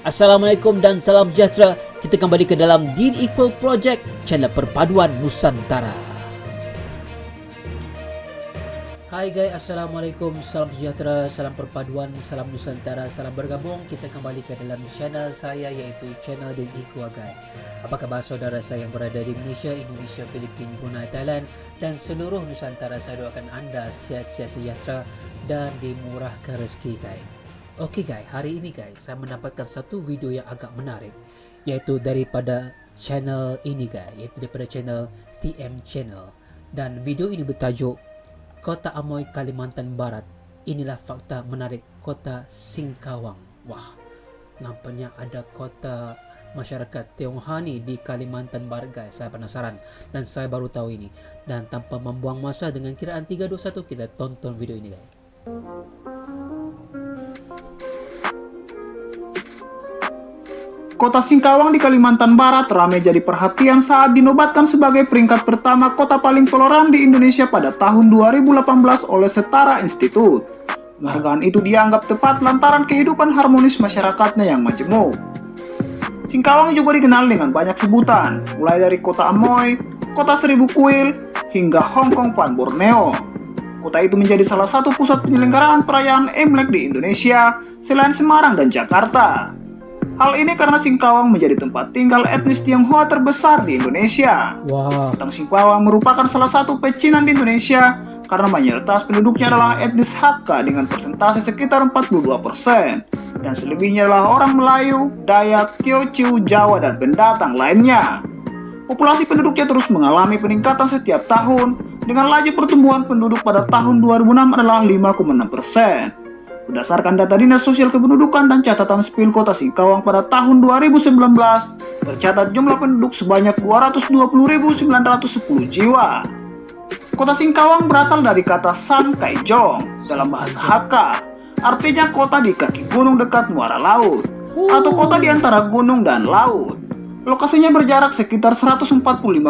Assalamualaikum dan salam sejahtera. Kita kembali ke dalam Deen Equal Project, channel perpaduan Nusantara. Hai guys, Assalamualaikum, salam sejahtera, salam perpaduan, salam Nusantara, salam bergabung. Kita kembali ke dalam channel saya, iaitu channel Deen Equal guys. Apa khabar saudara saya yang berada di Malaysia, Indonesia, Filipina, Brunei, Thailand dan seluruh Nusantara? Saya doakan anda sihat-sihat sejahtera dan dimurahkan rezeki guys. Okey guys, hari ini guys saya mendapatkan satu video yang agak menarik, iaitu daripada channel ini guys, iaitu daripada channel TM Channel, dan video ini bertajuk Kota Amoy, Kalimantan Barat. Inilah fakta menarik Kota Singkawang. Wah, nampaknya ada kota masyarakat Tionghoa ni di Kalimantan Barat guys. Saya penasaran dan saya baru tahu ini. Dan tanpa membuang masa, dengan kiraan 3, 2, 1 kita tonton video ini guys. Kota Singkawang di Kalimantan Barat ramai jadi perhatian saat dinobatkan sebagai peringkat pertama kota paling toleran di Indonesia pada tahun 2018 oleh Setara Institute. Penghargaan itu dianggap tepat lantaran kehidupan harmonis masyarakatnya yang majemuk. Singkawang juga dikenal dengan banyak sebutan, mulai dari Kota Amoy, Kota Seribu Kuil, hingga Hong Kong Van Borneo. Kota itu menjadi salah satu pusat penyelenggaraan perayaan Imlek di Indonesia, selain Semarang dan Jakarta. Hal ini karena Singkawang menjadi tempat tinggal etnis Tionghoa terbesar di Indonesia. Wow. Kota Singkawang merupakan salah satu pecinan di Indonesia karena mayoritas penduduknya adalah etnis Hakka dengan persentase sekitar 42%. Dan selebihnya adalah orang Melayu, Dayak, Teochew, Jawa, dan pendatang lainnya. Populasi penduduknya terus mengalami peningkatan setiap tahun dengan laju pertumbuhan penduduk pada tahun 2006 adalah 5,6%. Berdasarkan data Dinas Sosial Kependudukan dan Catatan Sipil Kota Singkawang pada tahun 2019, tercatat jumlah penduduk sebanyak 220.910 jiwa. Kota Singkawang berasal dari kata San Kaijong dalam bahasa Hakka, artinya kota di kaki gunung dekat muara laut, atau kota di antara gunung dan laut. Lokasinya berjarak sekitar 145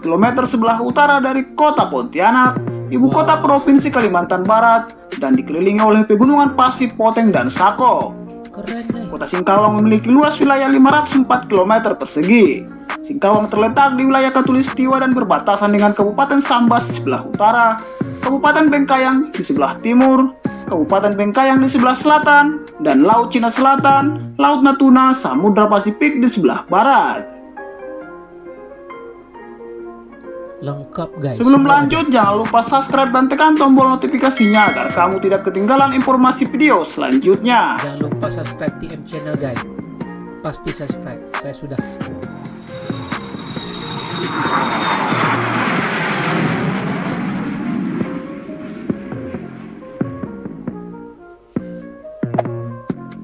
km sebelah utara dari kota Pontianak, ibu kota Provinsi Kalimantan Barat, dan dikelilingi oleh pegunungan Pasir, Poteng, dan Sako. Keren guys. Kota Singkawang memiliki luas wilayah 504 km persegi. Singkawang terletak di wilayah Katulistiwa dan berbatasan dengan Kabupaten Sambas di sebelah utara, Kabupaten Bengkayang di sebelah timur, Kabupaten Bengkayang di sebelah selatan, dan Laut Cina Selatan, Laut Natuna, Samudra Pasifik di sebelah barat. Lengkap guys. Sebelum lanjut, jangan lupa subscribe dan tekan tombol notifikasinya agar kamu tidak ketinggalan informasi video selanjutnya. Jangan lupa subscribe TM Channel guys. Pasti subscribe. Saya sudah.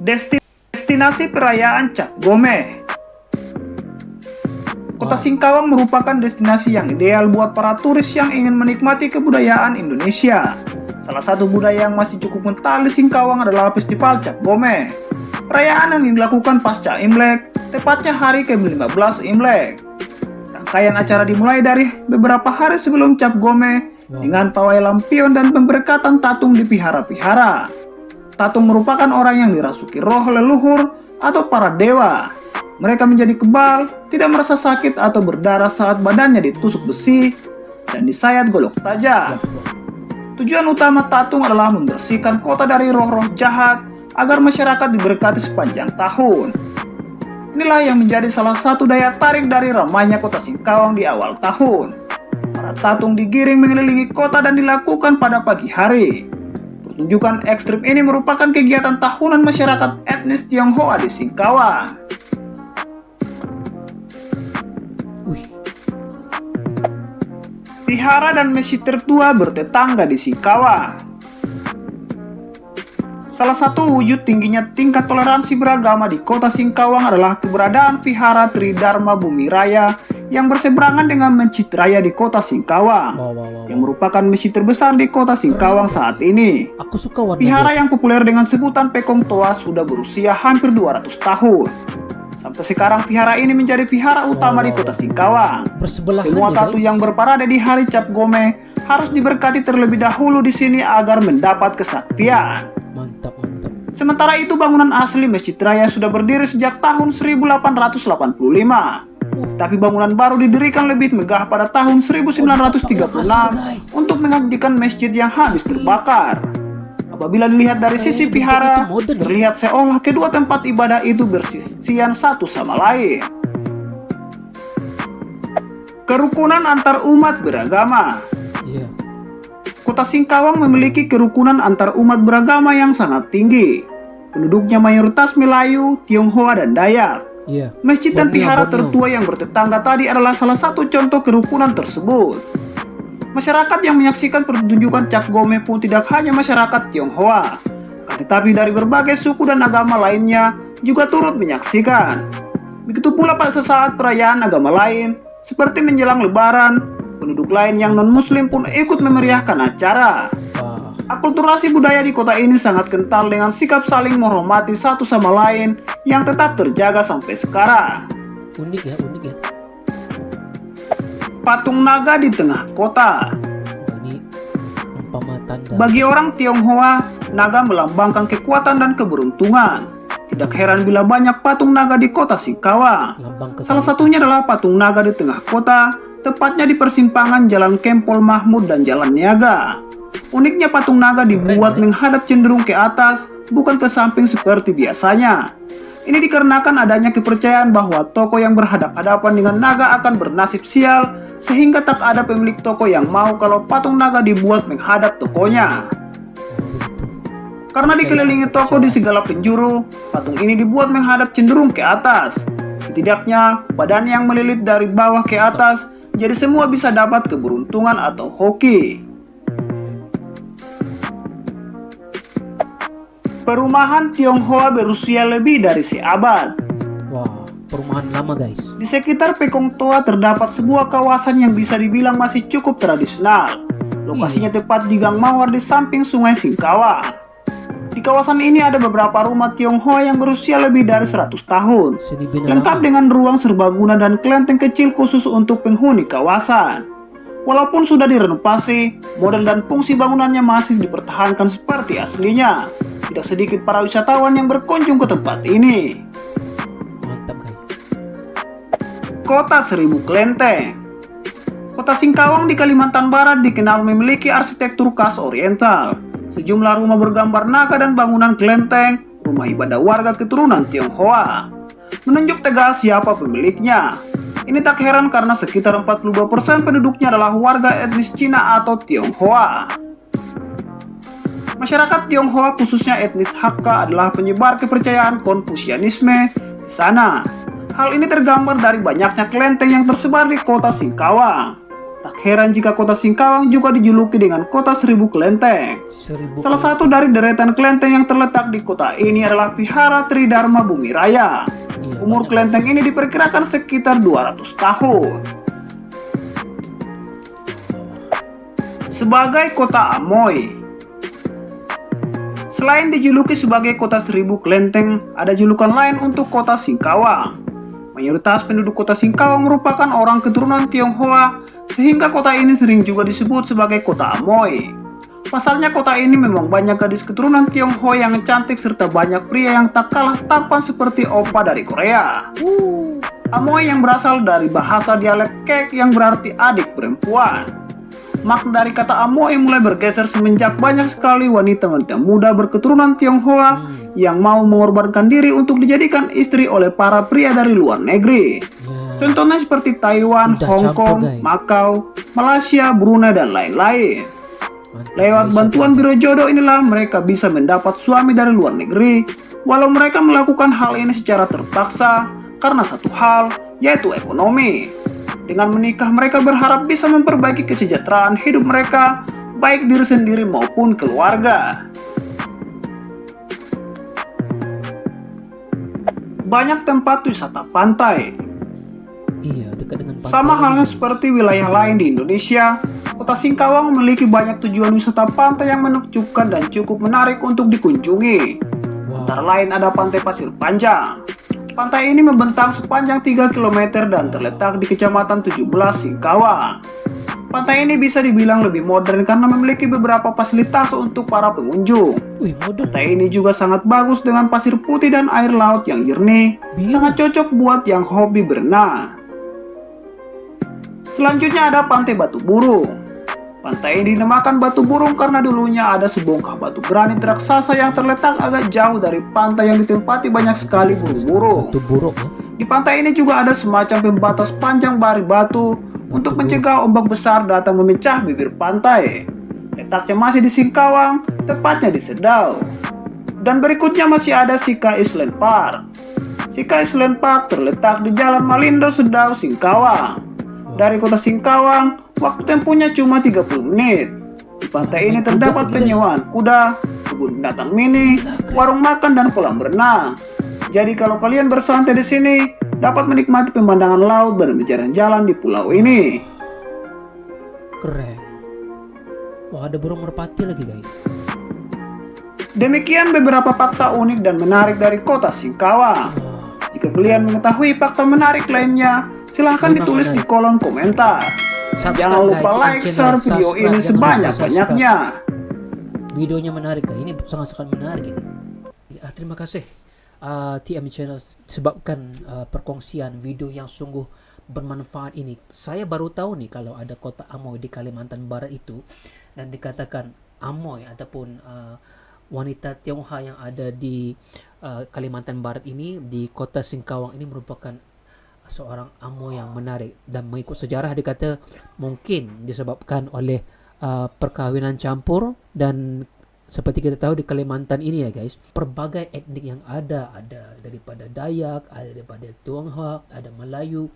Destinasi perayaan Cap Gome. Kota Singkawang merupakan destinasi yang ideal buat para turis yang ingin menikmati kebudayaan Indonesia. Salah satu budaya yang masih cukup kental di Singkawang adalah Festival Cap Gome. Perayaan yang dilakukan pasca Imlek, tepatnya hari ke-15 Imlek. Rangkaian acara dimulai dari beberapa hari sebelum Cap Gome dengan pawai lampion dan pemberkatan tatung di pihara-pihara. Tatung merupakan orang yang dirasuki roh leluhur atau para dewa. Mereka menjadi kebal, tidak merasa sakit atau berdarah saat badannya ditusuk besi dan disayat golok tajam. Tujuan utama tatung adalah membersihkan kota dari roh-roh jahat agar masyarakat diberkati sepanjang tahun. Inilah yang menjadi salah satu daya tarik dari ramainya Kota Singkawang di awal tahun. Para tatung digiring mengelilingi kota dan dilakukan pada pagi hari. Pertunjukan ekstrim ini merupakan kegiatan tahunan masyarakat etnis Tionghoa di Singkawang. Vihara dan masjid tertua bertetangga di Singkawang. Salah satu wujud tingginya tingkat toleransi beragama di Kota Singkawang adalah keberadaan Vihara Tridharma Bumi Raya yang berseberangan dengan Masjid Raya di Kota Singkawang, yang merupakan masjid terbesar di Kota Singkawang saat ini. Aku suka warna Vihara yang populer dengan sebutan Pekong Toa sudah berusia hampir 200 tahun. Sampai sekarang vihara ini menjadi vihara utama di Kota Singkawang. Semua tatung yang berparade di hari Cap Gome harus diberkati terlebih dahulu di sini agar mendapat kesaktian. Mantap, mantap. Sementara itu bangunan asli Masjid Raya sudah berdiri sejak tahun 1885. Tapi bangunan baru didirikan lebih megah pada tahun 1936 untuk menggantikan masjid yang habis terbakar. Apabila dilihat dari sisi vihara, terlihat seolah kedua tempat ibadah itu bersisian satu sama lain. Kerukunan antar umat beragama. Kota Singkawang memiliki kerukunan antar umat beragama yang sangat tinggi. Penduduknya mayoritas Melayu, Tionghoa, dan Dayak. Masjid dan vihara tertua yang bertetangga tadi adalah salah satu contoh kerukunan tersebut. Masyarakat yang menyaksikan pertunjukan Cap Gome pun tidak hanya masyarakat Tionghoa, tetapi dari berbagai suku dan agama lainnya juga turut menyaksikan. Begitu pula pada sesaat perayaan agama lain, seperti menjelang Lebaran, penduduk lain yang non-muslim pun ikut memeriahkan acara. Akulturasi budaya di kota ini sangat kental dengan sikap saling menghormati satu sama lain yang tetap terjaga sampai sekarang. Unik ya. Patung naga di tengah kota. Ini pematanda. Bagi orang Tionghoa, naga melambangkan kekuatan dan keberuntungan. Tidak heran bila banyak patung naga di kota Singkawang. Salah satunya adalah patung naga di tengah kota, tepatnya di persimpangan Jalan Kempol Mahmud dan Jalan Niaga. Uniknya patung naga dibuat menghadap cenderung ke atas, bukan ke samping seperti biasanya. Ini dikarenakan adanya kepercayaan bahwa toko yang berhadap-hadapan dengan naga akan bernasib sial, sehingga tak ada pemilik toko yang mau kalau patung naga dibuat menghadap tokonya. Karena dikelilingi toko di segala penjuru, patung ini dibuat menghadap cenderung ke atas. Setidaknya, badan yang melilit dari bawah ke atas, jadi semua bisa dapat keberuntungan atau hoki. Perumahan Tionghoa berusia lebih dari seabad. Wah, perumahan lama guys. Di sekitar Pekong Toa terdapat sebuah kawasan yang bisa dibilang masih cukup tradisional. Lokasinya tepat di Gang Mawar di samping Sungai Singkawang. Di kawasan ini ada beberapa rumah Tionghoa yang berusia lebih dari 100 tahun. Lengkap dengan ruang serbaguna dan kelenteng kecil khusus untuk penghuni kawasan. Walaupun sudah direnovasi, model dan fungsi bangunannya masih dipertahankan seperti aslinya. Tidak sedikit para wisatawan yang berkunjung ke tempat ini. Mantap guys. Kota Seribu Kelenteng. Kota Singkawang di Kalimantan Barat dikenal memiliki arsitektur khas oriental. Sejumlah rumah bergambar naga dan bangunan kelenteng, rumah ibadah warga keturunan Tionghoa. Menunjuk tegas siapa pemiliknya. Ini tak heran karena sekitar 42% penduduknya adalah warga etnis Cina atau Tionghoa. Masyarakat Tionghoa khususnya etnis Hakka adalah penyebar kepercayaan Konfusianisme di sana. Hal ini tergambar dari banyaknya kelenteng yang tersebar di kota Singkawang. Tak heran jika kota Singkawang juga dijuluki dengan kota Seribu Kelenteng. Salah satu dari deretan kelenteng yang terletak di kota ini adalah Vihara Tridharma Bumi Raya. Umur kelenteng ini diperkirakan sekitar 200 tahun. Sebagai kota Amoy. Selain dijuluki sebagai kota Seribu Kelenteng, ada julukan lain untuk kota Singkawang. Mayoritas penduduk kota Singkawang merupakan orang keturunan Tionghoa, sehingga kota ini sering juga disebut sebagai kota Amoy. Pasalnya kota ini memang banyak gadis keturunan Tionghoa yang cantik serta banyak pria yang tak kalah tampan seperti oppa dari Korea. Amoy yang berasal dari bahasa dialek Kek yang berarti adik perempuan. Makna dari kata Amoy mulai bergeser semenjak banyak sekali wanita-wanita muda berketurunan Tionghoa yang mau mengorbankan diri untuk dijadikan istri oleh para pria dari luar negeri. Contohnya seperti Taiwan, Hong Kong, Macau, Malaysia, Brunei, dan lain-lain. Lewat bantuan biro jodoh inilah mereka bisa mendapat suami dari luar negeri, walau mereka melakukan hal ini secara terpaksa karena satu hal, yaitu ekonomi. Dengan menikah mereka berharap bisa memperbaiki kesejahteraan hidup mereka, baik diri sendiri maupun keluarga. Banyak tempat wisata pantai. Iya, dekat dengan pantai. Sama halnya seperti wilayah lain di Indonesia, kota Singkawang memiliki banyak tujuan wisata pantai yang menakjubkan dan cukup menarik untuk dikunjungi. Antara lain ada Pantai Pasir Panjang. Pantai ini membentang sepanjang 3 km dan terletak di Kecamatan 17 Singkawang. Pantai ini bisa dibilang lebih modern karena memiliki beberapa fasilitas untuk para pengunjung. Wih, modern. Pantai ini juga sangat bagus dengan pasir putih dan air laut yang jernih. Biru. Sangat cocok buat yang hobi berenang. Selanjutnya ada Pantai Batu Burung. Pantai ini dinamakan Batu Burung karena dulunya ada sebongkah batu granit raksasa yang terletak agak jauh dari pantai yang ditempati banyak sekali burung-burung. Batu buruk ya. Di pantai ini juga ada semacam pembatas panjang bari batu untuk mencegah ombak besar datang memecah bibir pantai. Letaknya masih di Singkawang, tepatnya di Sedau. Dan berikutnya masih ada Sika Island Park. Sika Island Park terletak di Jalan Malindo, Sedau, Singkawang. Dari kota Singkawang, waktu tempuhnya cuma 30 menit. Di pantai ini terdapat penyewaan kuda, kebun binatang mini, warung makan, dan kolam berenang. Jadi kalau kalian bersantai di sini, dapat menikmati pemandangan laut dan berjalan-jalan di pulau ini. Keren. Wah, ada burung merpati lagi guys. Demikian beberapa fakta unik dan menarik dari kota Singkawang. Jika kalian mengetahui fakta menarik lainnya, silahkan ditulis di kolom komentar. Jangan lupa like, share video ini sebanyak-banyaknya. Videonya menarik guys. Ini sangat-sangat menarik ini. Terima kasih TM Channel sebabkan perkongsian video yang sungguh bermanfaat ini. Saya baru tahu nih kalau ada kota Amoy di Kalimantan Barat itu, dan dikatakan Amoy ataupun wanita Tionghoa yang ada di Kalimantan Barat ini di kota Singkawang ini merupakan seorang Amoy yang menarik, dan mengikut sejarah dikata mungkin disebabkan oleh perkahwinan campur. Dan seperti kita tahu di Kalimantan ini ya guys, pelbagai etnik yang ada daripada Dayak, ada daripada Tionghoa, ada Melayu,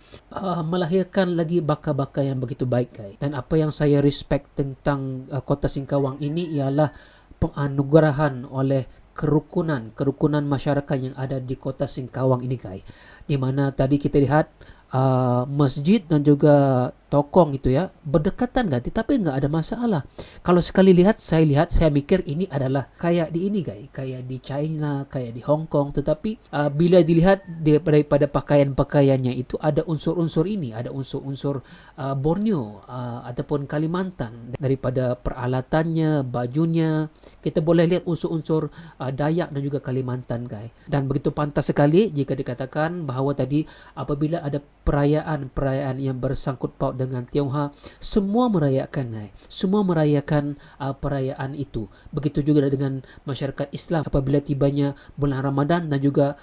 melahirkan lagi baka-baka yang begitu baik guys. Dan apa yang saya respect tentang kota Singkawang ini ialah penganugerahan oleh kerukunan masyarakat yang ada di kota Singkawang ini guys, di mana tadi kita lihat masjid dan juga tokong itu ya berdekatan kan, tetapi nggak ada masalah. Kalau sekali saya mikir ini adalah kayak di ini guys, kayak di China, kayak di Hong Kong, tetapi bila dilihat daripada pakaiannya itu ada unsur-unsur ini, ada unsur-unsur Borneo ataupun Kalimantan. Daripada peralatannya, bajunya, kita boleh lihat unsur-unsur Dayak dan juga Kalimantan guys. Dan begitu pantas sekali jika dikatakan bahawa tadi apabila ada perayaan yang bersangkut paut dengan Tionghoa, semua merayakan guys. Semua merayakan perayaan itu. Begitu juga dengan masyarakat Islam, apabila tibanya bulan Ramadan dan juga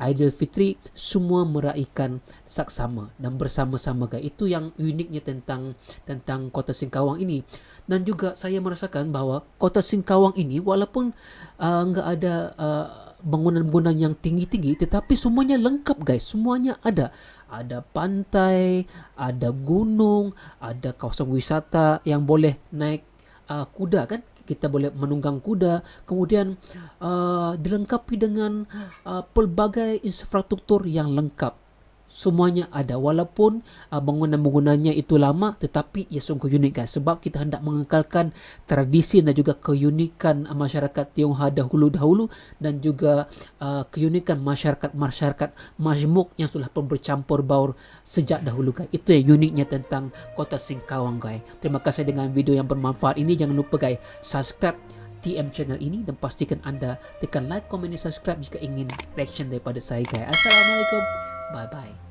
Aidilfitri, semua meraihkan saksama dan bersama-sama guys. Itu yang uniknya tentang kota Singkawang ini. Dan juga saya merasakan bahwa kota Singkawang ini walaupun nggak ada bangunan-bangunan yang tinggi-tinggi, tetapi semuanya lengkap guys. Semuanya ada pantai, ada gunung, ada kawasan wisata yang boleh naik kuda kan, kita boleh menunggang kuda. Kemudian dilengkapi dengan pelbagai infrastruktur yang lengkap. Semuanya ada, walaupun bangunan-bangunannya itu lama, tetapi ia sungguh unik guys, sebab kita hendak mengekalkan tradisi dan juga keunikan masyarakat Tionghoa dahulu dan juga keunikan masyarakat majmuk yang sudah pun bercampur baur sejak dahulu guys. Itu yang uniknya tentang kota Singkawang guys. Terima kasih dengan video yang bermanfaat ini. Jangan lupa guys, subscribe TM channel ini dan pastikan anda tekan like, komen, dan subscribe jika ingin reaction daripada saya guys. Assalamualaikum, bye bye.